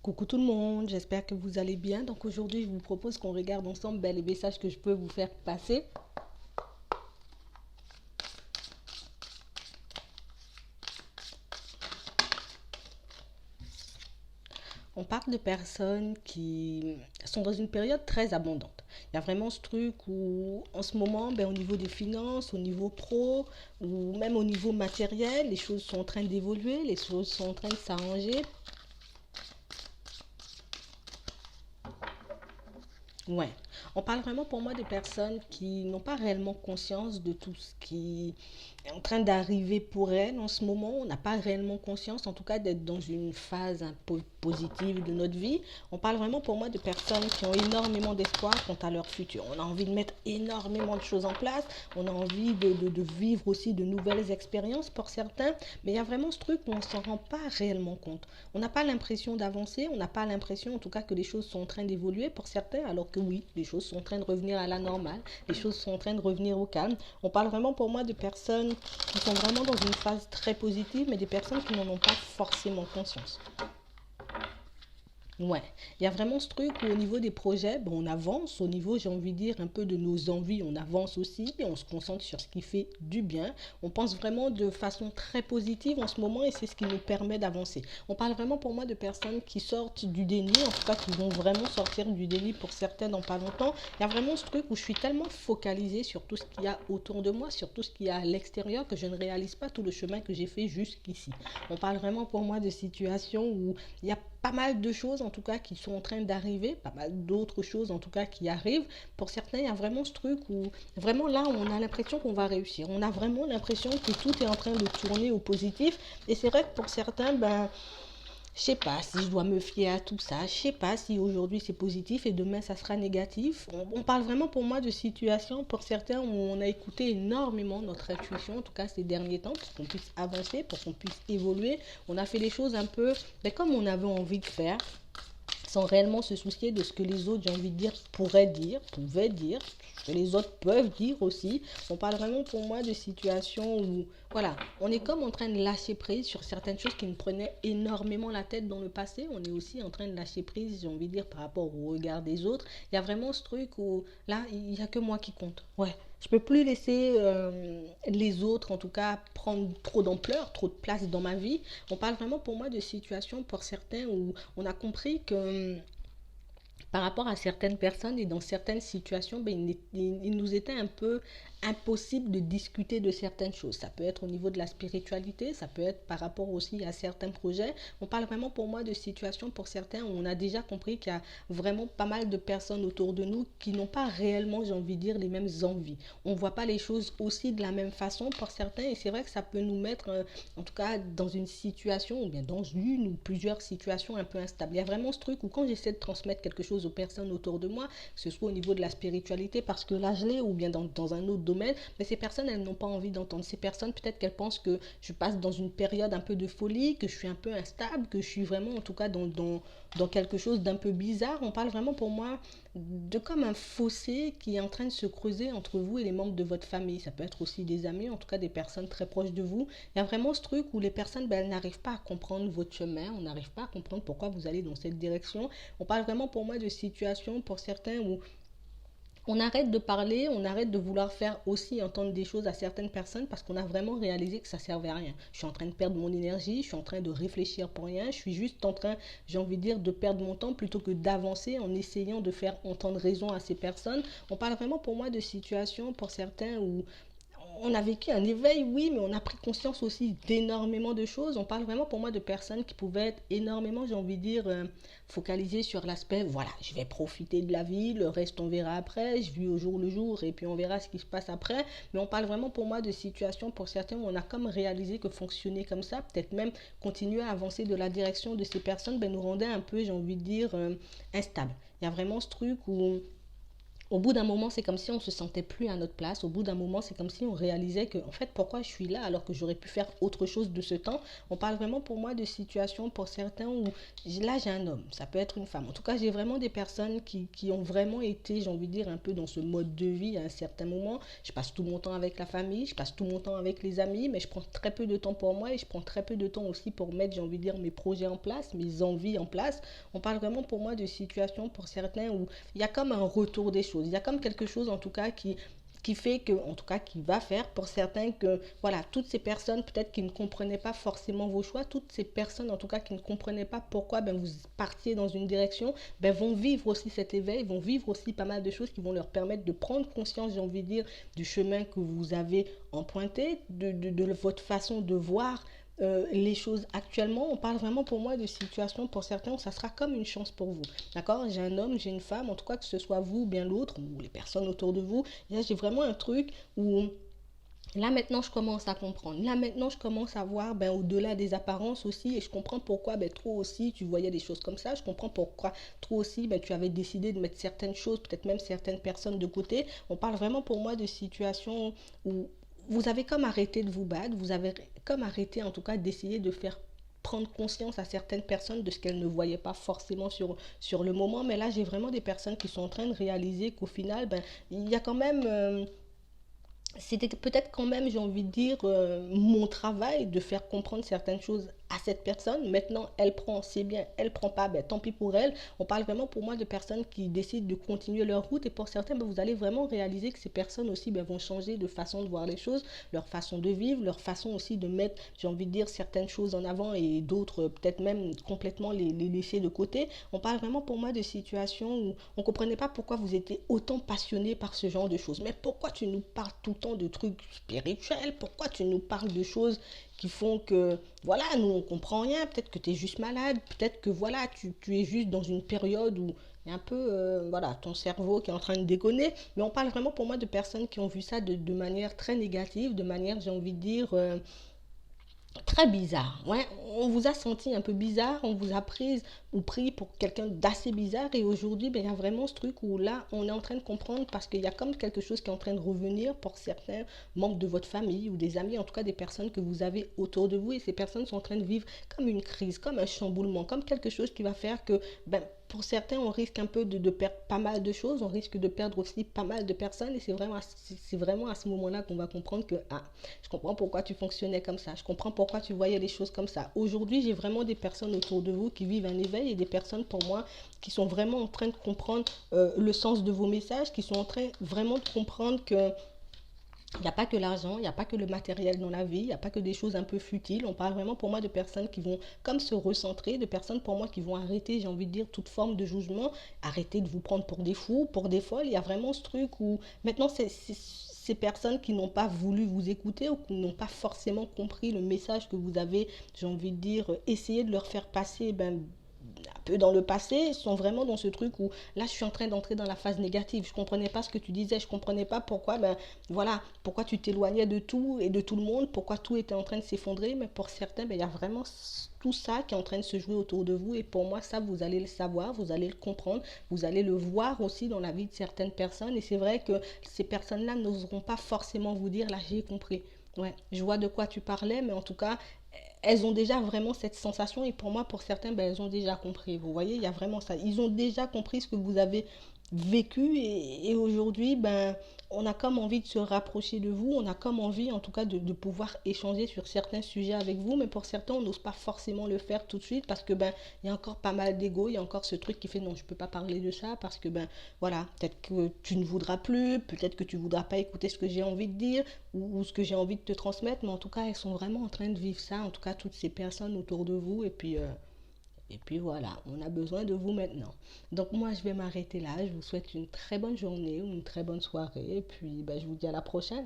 Coucou tout le monde, j'espère que vous allez bien. Donc aujourd'hui, je vous propose qu'on regarde ensemble les messages que je peux vous faire passer. On parle de personnes qui sont dans une période très abondante. Il y a vraiment ce truc où, en ce moment, au niveau des finances, au niveau pro, ou même au niveau matériel, les choses sont en train d'évoluer, les choses sont en train de s'arranger. Ouais, on parle vraiment pour moi de personnes qui n'ont pas réellement conscience de tout ce qui est en train d'arriver pour elles en ce moment. On n'a pas réellement conscience, en tout cas, d'être dans une phase un peu positive de notre vie. On parle vraiment pour moi de personnes qui ont énormément d'espoir quant à leur futur. On a envie de mettre énormément de choses en place. On a envie de vivre aussi de nouvelles expériences pour certains. Mais il y a vraiment ce truc où on ne s'en rend pas réellement compte. On n'a pas l'impression d'avancer. On n'a pas l'impression, en tout cas, que les choses sont en train d'évoluer pour certains, alors que oui, les choses sont en train de revenir à la normale. Les choses sont en train de revenir au calme. On parle vraiment pour moi de personnes qui sont vraiment dans une phase très positive, mais des personnes qui n'en ont pas forcément conscience. Ouais, il y a vraiment ce truc où au niveau des projets, on avance, au niveau, j'ai envie de dire, un peu de nos envies, on avance aussi, et on se concentre sur ce qui fait du bien. On pense vraiment de façon très positive en ce moment et c'est ce qui nous permet d'avancer. On parle vraiment pour moi de personnes qui sortent du déni, en tout cas qui vont vraiment sortir du déni pour certaines dans pas longtemps. Il y a vraiment ce truc où je suis tellement focalisée sur tout ce qu'il y a autour de moi, sur tout ce qu'il y a à l'extérieur, que je ne réalise pas tout le chemin que j'ai fait jusqu'ici. On parle vraiment pour moi de situations où il y a pas mal de choses en tout cas qui sont en train d'arriver, pas mal d'autres choses en tout cas qui arrivent. Pour certains, il y a vraiment ce truc où vraiment là, on a l'impression qu'on va réussir. On a vraiment l'impression que tout est en train de tourner au positif. Et c'est vrai que pour certains, je sais pas si je dois me fier à tout ça. Je sais pas si aujourd'hui c'est positif et demain ça sera négatif. On parle vraiment pour moi de situations pour certains où on a écouté énormément notre intuition, en tout cas ces derniers temps, pour qu'on puisse avancer, pour qu'on puisse évoluer. On a fait les choses un peu comme on avait envie de faire sans réellement se soucier de ce que les autres, j'ai envie de dire, pourraient dire, pouvaient dire, ce que les autres peuvent dire aussi. On parle vraiment pour moi de situations où, voilà, on est comme en train de lâcher prise sur certaines choses qui nous prenaient énormément la tête dans le passé. On est aussi en train de lâcher prise, j'ai envie de dire, par rapport au regard des autres. Il y a vraiment ce truc où, là, il n'y a que moi qui compte. Ouais, je peux plus laisser les autres, en tout cas, prendre trop d'ampleur, trop de place dans ma vie. On parle vraiment pour moi de situations pour certains où on a compris que par rapport à certaines personnes et dans certaines situations, il nous était un peu impossible de discuter de certaines choses. Ça peut être au niveau de la spiritualité, ça peut être par rapport aussi à certains projets. On parle vraiment pour moi de situations pour certains où on a déjà compris qu'il y a vraiment pas mal de personnes autour de nous qui n'ont pas réellement, j'ai envie de dire, les mêmes envies. On ne voit pas les choses aussi de la même façon pour certains et c'est vrai que ça peut nous mettre, en tout cas, dans une situation ou bien dans une ou plusieurs situations un peu instables. Il y a vraiment ce truc où quand j'essaie de transmettre quelque chose aux personnes autour de moi, que ce soit au niveau de la spiritualité parce que là je l'ai ou bien dans un autre domaine, mais ces personnes elles n'ont pas envie d'entendre. Ces personnes peut-être qu'elles pensent que je passe dans une période un peu de folie, que je suis un peu instable, que je suis vraiment en tout cas dans quelque chose d'un peu bizarre. On parle vraiment pour moi de comme un fossé qui est en train de se creuser entre vous et les membres de votre famille. Ça peut être aussi des amis, en tout cas des personnes très proches de vous. Il y a vraiment ce truc où les personnes, elles n'arrivent pas à comprendre votre chemin, on n'arrive pas à comprendre pourquoi vous allez dans cette direction. On parle vraiment pour moi de situations pour certains où on arrête de parler, on arrête de vouloir faire aussi entendre des choses à certaines personnes parce qu'on a vraiment réalisé que ça servait à rien. Je suis en train de perdre mon énergie, je suis en train de réfléchir pour rien, je suis juste en train, j'ai envie de dire, de perdre mon temps plutôt que d'avancer en essayant de faire entendre raison à ces personnes. On parle vraiment pour moi de situations pour certains où on a vécu un éveil, oui, mais on a pris conscience aussi d'énormément de choses. On parle vraiment pour moi de personnes qui pouvaient être énormément, j'ai envie de dire, focalisées sur l'aspect, voilà, je vais profiter de la vie, le reste on verra après, je vis au jour le jour et puis on verra ce qui se passe après. Mais on parle vraiment pour moi de situations pour certains où on a comme réalisé que fonctionner comme ça, peut-être même continuer à avancer de la direction de ces personnes, nous rendait un peu, j'ai envie de dire, instable. Il y a vraiment ce truc où Au bout d'un moment, c'est comme si on se sentait plus à notre place. Au bout d'un moment, c'est comme si on réalisait que, en fait, pourquoi je suis là alors que j'aurais pu faire autre chose de ce temps. On parle vraiment pour moi de situations pour certains où là j'ai un homme, ça peut être une femme. En tout cas, j'ai vraiment des personnes qui ont vraiment été, j'ai envie de dire, un peu dans ce mode de vie à un certain moment. Je passe tout mon temps avec la famille, je passe tout mon temps avec les amis, mais je prends très peu de temps pour moi et je prends très peu de temps aussi pour mettre, j'ai envie de dire, mes projets en place, mes envies en place. On parle vraiment pour moi de situations pour certains où il y a comme un retour des choses. Il y a comme quelque chose en tout cas qui fait que, en tout cas, qui va faire pour certains que, voilà, toutes ces personnes peut-être qui ne comprenaient pas forcément vos choix, toutes ces personnes en tout cas qui ne comprenaient pas pourquoi ben, vous partiez dans une direction, ben, vont vivre aussi cet éveil, vont vivre aussi pas mal de choses qui vont leur permettre de prendre conscience, j'ai envie de dire, du chemin que vous avez emprunté, de votre façon de voir les choses actuellement. On parle vraiment pour moi de situations pour certains où ça sera comme une chance pour vous. D'accord? J'ai un homme, j'ai une femme, en tout cas que ce soit vous ou bien l'autre, ou les personnes autour de vous. Là, j'ai vraiment un truc où là maintenant je commence à comprendre. Là maintenant je commence à voir ben, au-delà des apparences aussi et je comprends pourquoi ben, trop aussi tu voyais des choses comme ça. Je comprends pourquoi trop aussi ben, tu avais décidé de mettre certaines choses, peut-être même certaines personnes de côté. On parle vraiment pour moi de situations où vous avez comme arrêté de vous battre, vous avez comme arrêté en tout cas d'essayer de faire prendre conscience à certaines personnes de ce qu'elles ne voyaient pas forcément sur le moment. Mais là, j'ai vraiment des personnes qui sont en train de réaliser qu'au final, ben, il y a quand même c'était peut-être quand même, j'ai envie de dire, mon travail de faire comprendre certaines choses à cette personne. Maintenant, elle prend, c'est bien, elle prend pas, ben, tant pis pour elle. On parle vraiment pour moi de personnes qui décident de continuer leur route et pour certains, ben, vous allez vraiment réaliser que ces personnes aussi ben, vont changer de façon de voir les choses, leur façon de vivre, leur façon aussi de mettre, j'ai envie de dire, certaines choses en avant et d'autres peut-être même complètement les laisser de côté. On parle vraiment pour moi de situations où on ne comprenait pas pourquoi vous étiez autant passionné par ce genre de choses. Mais pourquoi tu nous parles tout le temps de trucs spirituels? Pourquoi tu nous parles de choses qui font que, voilà, nous on comprend rien, peut-être que tu es juste malade, peut-être que voilà, tu es juste dans une période où il y a un peu, voilà, ton cerveau qui est en train de déconner, mais on parle vraiment pour moi de personnes qui ont vu ça de manière très négative, de manière, j'ai envie de dire, très bizarre. Ouais, on vous a senti un peu bizarre, on vous a prise ou pris pour quelqu'un d'assez bizarre et aujourd'hui, ben, il y a vraiment ce truc où là, on est en train de comprendre parce qu'il y a comme quelque chose qui est en train de revenir pour certains membres de votre famille ou des amis, en tout cas des personnes que vous avez autour de vous et ces personnes sont en train de vivre comme une crise, comme un chamboulement, comme quelque chose qui va faire que, ben, pour certains, on risque un peu de perdre pas mal de choses, on risque de perdre aussi pas mal de personnes et c'est vraiment à ce moment-là qu'on va comprendre que, ah, je comprends pourquoi tu fonctionnais comme ça. Je comprends pourquoi tu voyais les choses comme ça. Aujourd'hui, j'ai vraiment des personnes autour de vous qui vivent un éveil et des personnes pour moi qui sont vraiment en train de comprendre le sens de vos messages, qui sont en train vraiment de comprendre que il n'y a pas que l'argent, il n'y a pas que le matériel dans la vie, il n'y a pas que des choses un peu futiles. On parle vraiment pour moi de personnes qui vont comme se recentrer, de personnes pour moi qui vont arrêter, j'ai envie de dire, toute forme de jugement, arrêter de vous prendre pour des fous, pour des folles. Il y a vraiment ce truc où maintenant ces personnes qui n'ont pas voulu vous écouter ou qui n'ont pas forcément compris le message que vous avez, j'ai envie de dire, essayé de leur faire passer, ben, un peu dans le passé, sont vraiment dans ce truc où là je suis en train d'entrer dans la phase négative. Je comprenais pas ce que tu disais, je comprenais pas pourquoi, ben voilà, pourquoi tu t'éloignais de tout et de tout le monde, pourquoi tout était en train de s'effondrer. Mais pour certains, ben il y a vraiment tout ça qui est en train de se jouer autour de vous et pour moi ça vous allez le savoir, vous allez le comprendre, vous allez le voir aussi dans la vie de certaines personnes et c'est vrai que ces personnes-là n'oseront pas forcément vous dire là j'ai compris. Ouais, je vois de quoi tu parlais, mais en tout cas, elles ont déjà vraiment cette sensation et pour moi, pour certains, ben, elles ont déjà compris. Vous voyez, il y a vraiment ça. Ils ont déjà compris ce que vous avez vécu et aujourd'hui, ben, on a comme envie de se rapprocher de vous, on a comme envie en tout cas de pouvoir échanger sur certains sujets avec vous, mais pour certains, on n'ose pas forcément le faire tout de suite parce que ben, il y a encore pas mal d'ego, il y a encore ce truc qui fait non, je peux pas parler de ça parce que ben, voilà, peut-être que tu ne voudras plus, peut-être que tu voudras pas écouter ce que j'ai envie de dire ou ce que j'ai envie de te transmettre, mais en tout cas, elles sont vraiment en train de vivre ça, en tout cas, toutes ces personnes autour de vous, et puis voilà, on a besoin de vous maintenant. Donc moi, je vais m'arrêter là, je vous souhaite une très bonne journée ou une très bonne soirée, et puis ben, je vous dis à la prochaine.